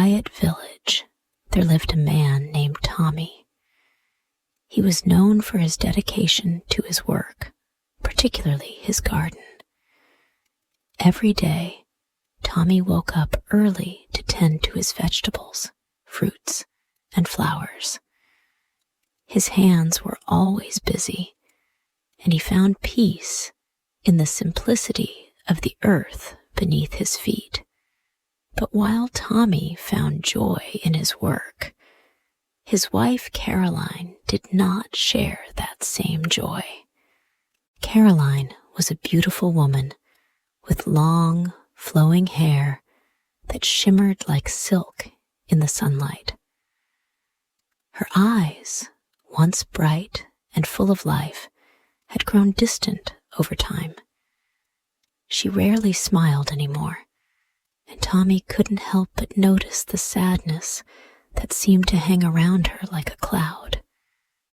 quiet village, there lived a man named Tommy. He was known for his dedication to his work, particularly his garden. Every day, Tommy woke up early to tend to his vegetables, fruits, and flowers. His hands were always busy, and he found peace in the simplicity of the earth beneath his feet. But while Tommy found joy in his work, his wife Caroline did not share that same joy. Caroline was a beautiful woman with long, flowing hair that shimmered like silk in the sunlight. Her eyes, once bright and full of life, had grown distant over time. She rarely smiled anymore, and Tommy couldn't help but notice the sadness that seemed to hang around her like a cloud.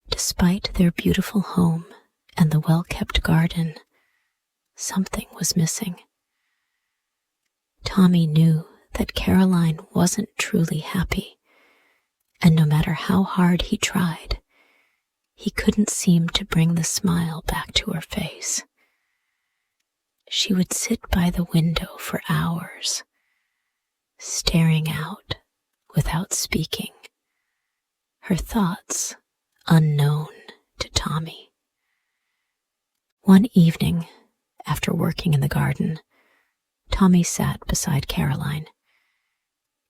Despite their beautiful home and the well-kept garden, something was missing. Tommy knew that Caroline wasn't truly happy, and no matter how hard he tried, he couldn't seem to bring the smile back to her face. She would sit by the window for hours, staring out without speaking, her thoughts unknown to Tommy. One evening, after working in the garden, Tommy sat beside Caroline.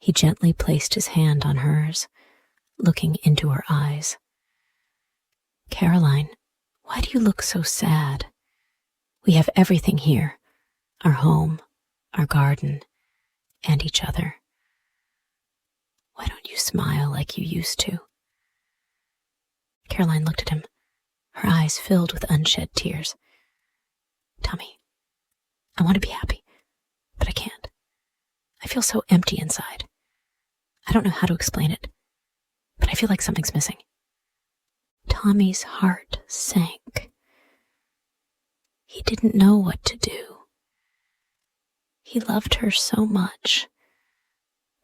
He gently placed his hand on hers, looking into her eyes. "Caroline, why do you look so sad? We have everything here, our home, our garden, and each other. Why don't you smile like you used to?" Caroline looked at him, her eyes filled with unshed tears. "Tommy, I want to be happy, but I can't. I feel so empty inside. I don't know how to explain it, but I feel like something's missing." Tommy's heart sank. He didn't know what to do. He loved her so much,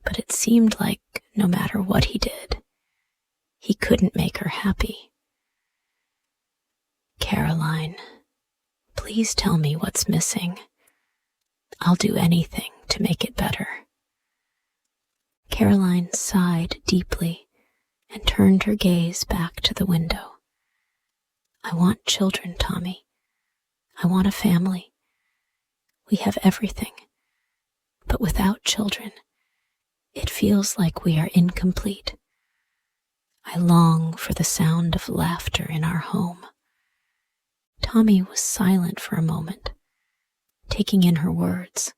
but it seemed like no matter what he did, he couldn't make her happy. "Caroline, please tell me what's missing. I'll do anything to make it better." Caroline sighed deeply and turned her gaze back to the window. "I want children, Tommy. I want a family. We have everything, but without children, it feels like we are incomplete. I long for the sound of laughter in our home." Tommy was silent for a moment, taking in her words.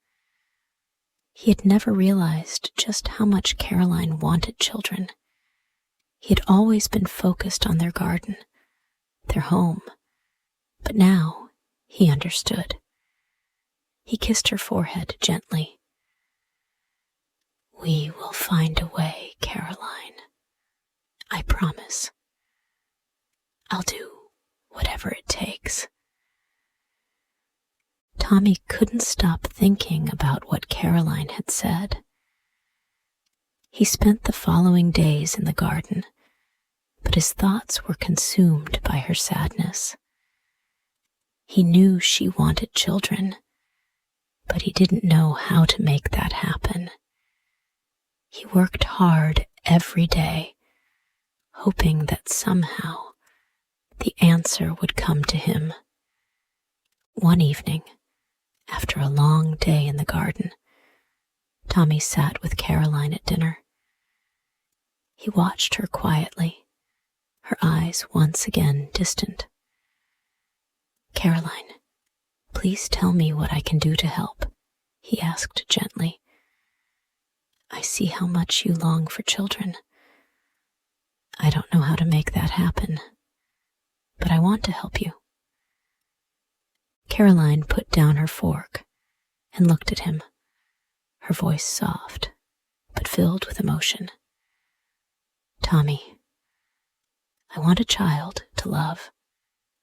He had never realized just how much Caroline wanted children. He had always been focused on their garden, their home, but now he understood. He kissed her forehead gently. "We will find a way, Caroline. I promise. I'll do whatever it takes." Tommy couldn't stop thinking about what Caroline had said. He spent the following days in the garden, but his thoughts were consumed by her sadness. He knew she wanted children, but he didn't know how to make that happen. He worked hard every day, hoping that somehow the answer would come to him. One evening, after a long day in the garden, Tommy sat with Caroline at dinner. He watched her quietly, her eyes once again distant. "Caroline, please tell me what I can do to help," he asked gently. "I see how much you long for children. I don't know how to make that happen, but I want to help you." Caroline put down her fork and looked at him, her voice soft but filled with emotion. "Tommy, I want a child to love,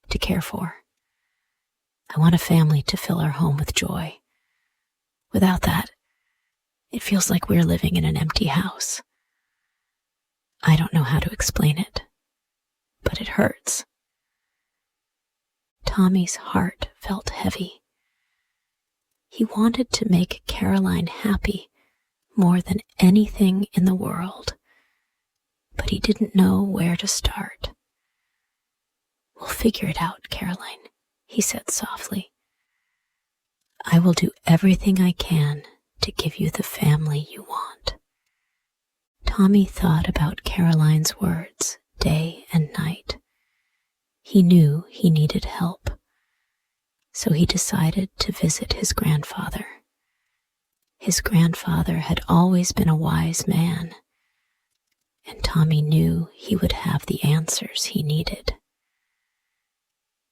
to care for. I want a family to fill our home with joy. Without that, It feels like we're living in an empty house. I don't know how to explain it, but it hurts." Tommy's heart felt heavy. He wanted to make Caroline happy more than anything in the world, but he didn't know where to start. "We'll figure it out, Caroline," he said softly. "I will do everything I can to give you the family you want." Tommy thought about Caroline's words day and night. He knew he needed help, so he decided to visit his grandfather. His grandfather had always been a wise man, and Tommy knew he would have the answers he needed.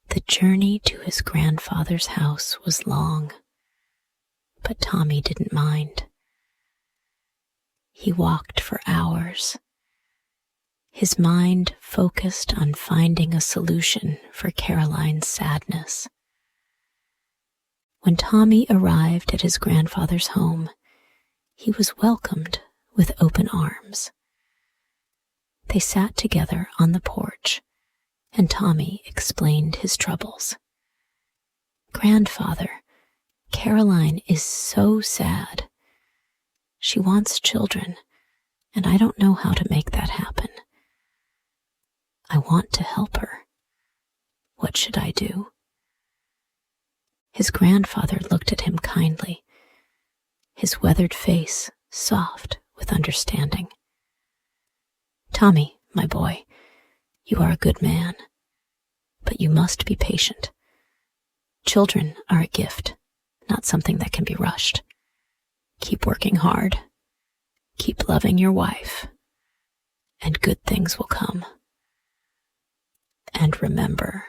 The journey to his grandfather's house was long, but Tommy didn't mind. He walked for hours, his mind focused on finding a solution for Caroline's sadness. When Tommy arrived at his grandfather's home, he was welcomed with open arms. They sat together on the porch, and Tommy explained his troubles. "Grandfather, Caroline is so sad. She wants children, and I don't know how to make that happen. I want to help her. What should I do?" His grandfather looked at him kindly, his weathered face soft with understanding. "Tommy, my boy, you are a good man, but you must be patient. Children are a gift, not something that can be rushed. Keep working hard, keep loving your wife, and good things will come. And remember,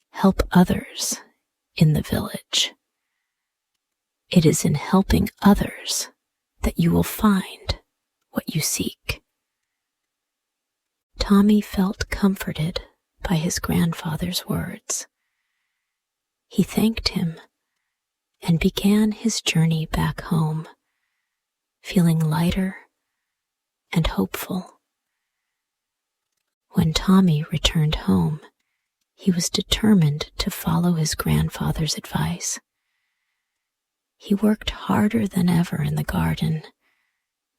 help others in the village. It is in helping others that you will find what you seek." Tommy felt comforted by his grandfather's words. He thanked him and began his journey back home, feeling lighter and hopeful. When Tommy returned home, he was determined to follow his grandfather's advice. He worked harder than ever in the garden,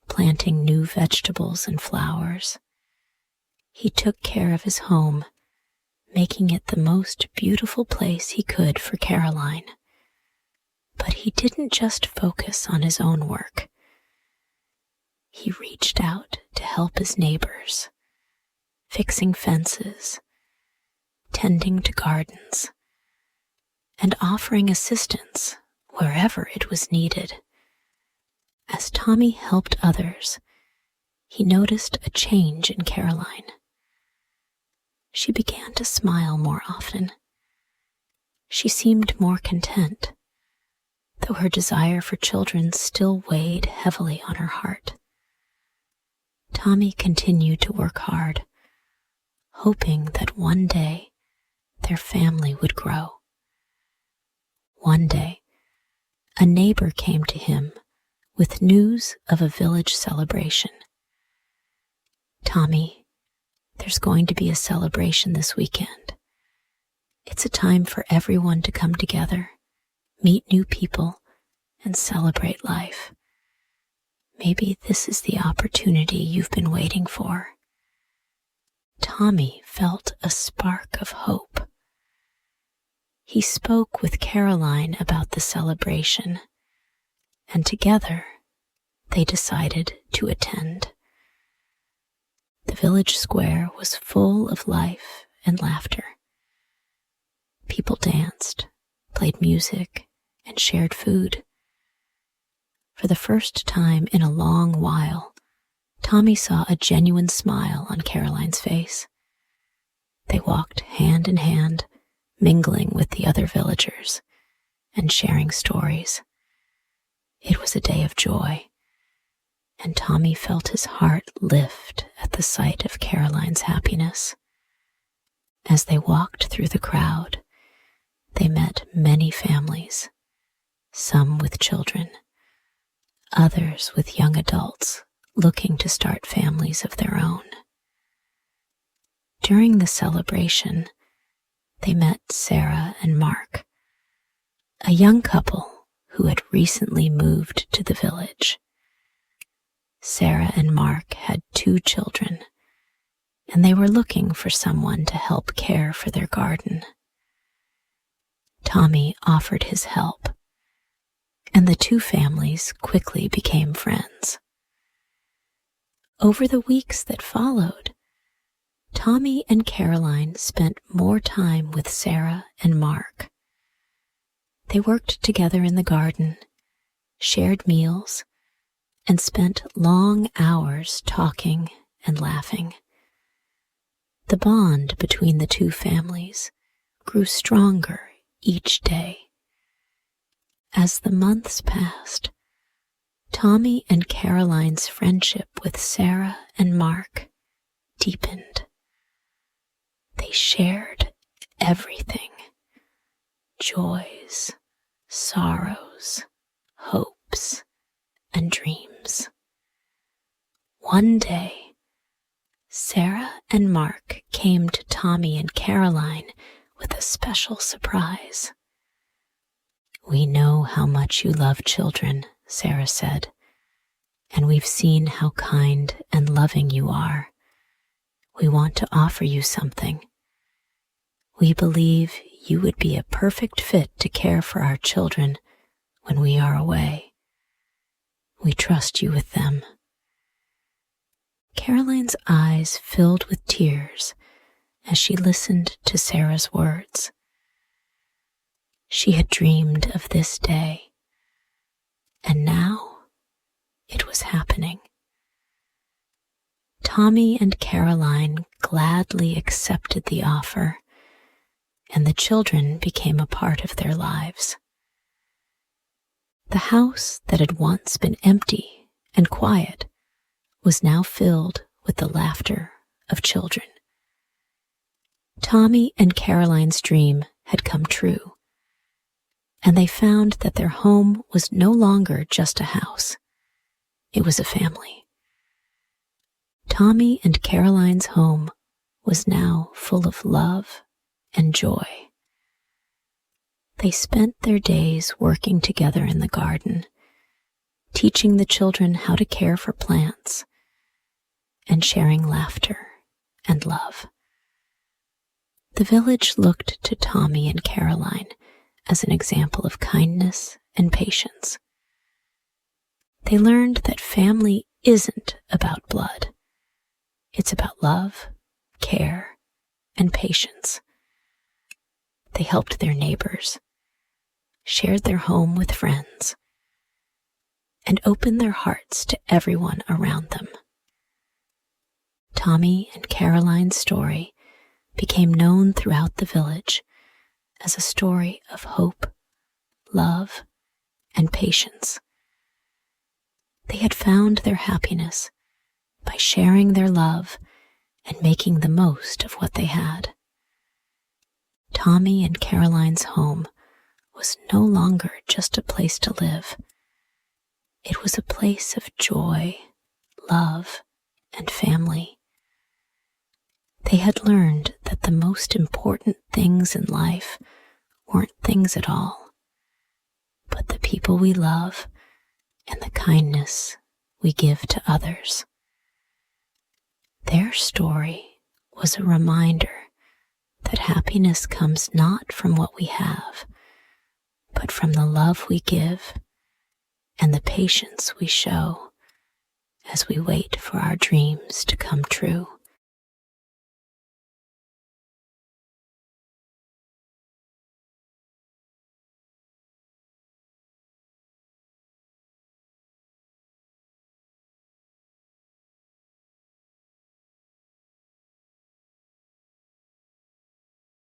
planting new vegetables and flowers. He took care of his home, making it the most beautiful place he could for Caroline. But he didn't just focus on his own work. He reached out to help his neighbors, fixing fences, tending to gardens, and offering assistance wherever it was needed. As Tommy helped others, he noticed a change in Caroline. She began to smile more often. She seemed more content, though her desire for children still weighed heavily on her heart. Tommy continued to work hard, hoping that one day their family would grow. One day, a neighbor came to him with news of a village celebration. "Tommy, there's going to be a celebration this weekend. It's a time for everyone to come together, meet new people, and celebrate life. Maybe this is the opportunity you've been waiting for." Tommy felt a spark of hope. He spoke with Caroline about the celebration, and together they decided to attend. The village square was full of life and laughter. People danced, played music, and shared food. For the first time in a long while, Tommy saw a genuine smile on Caroline's face. They walked hand in hand, mingling with the other villagers and sharing stories. It was a day of joy, and Tommy felt his heart lift at the sight of Caroline's happiness. As they walked through the crowd, they met many families, some with children, others with young adults looking to start families of their own. During the celebration, they met Sarah and Mark, a young couple who had recently moved to the village. Sarah and Mark had 2 children, and they were looking for someone to help care for their garden. Tommy offered his help, and the 2 families quickly became friends. Over the weeks that followed, Tommy and Caroline spent more time with Sarah and Mark. They worked together in the garden, shared meals, and spent long hours talking and laughing. The bond between the 2 families grew stronger each day. As the months passed, Tommy and Caroline's friendship with Sarah and Mark deepened. They shared everything: joys, sorrows, hopes, and dreams. One day, Sarah and Mark came to Tommy and Caroline with a special surprise. "We know how much you love children," Sarah said, "and we've seen how kind and loving you are. We want to offer you something. We believe you would be a perfect fit to care for our children when we are away. We trust you with them." Caroline's eyes filled with tears as she listened to Sarah's words. She had dreamed of this day, and now it was happening. Tommy and Caroline gladly accepted the offer, and the children became a part of their lives. The house that had once been empty and quiet was now filled with the laughter of children. Tommy and Caroline's dream had come true, and they found that their home was no longer just a house. It was a family. Tommy and Caroline's home was now full of love and joy. They spent their days working together in the garden, teaching the children how to care for plants, and sharing laughter and love. The village looked to Tommy and Caroline as an example of kindness and patience. They learned that family isn't about blood. It's about love, care, and patience. They helped their neighbors, shared their home with friends, and opened their hearts to everyone around them. Tommy and Caroline's story became known throughout the village as a story of hope, love, and patience. They had found their happiness by sharing their love and making the most of what they had. Tommy and Caroline's home was no longer just a place to live. It was a place of joy, love, and family. They had learned that the most important things in life weren't things at all, but the people we love and the kindness we give to others. Their story was a reminder that happiness comes not from what we have, but from the love we give and the patience we show as we wait for our dreams to come true.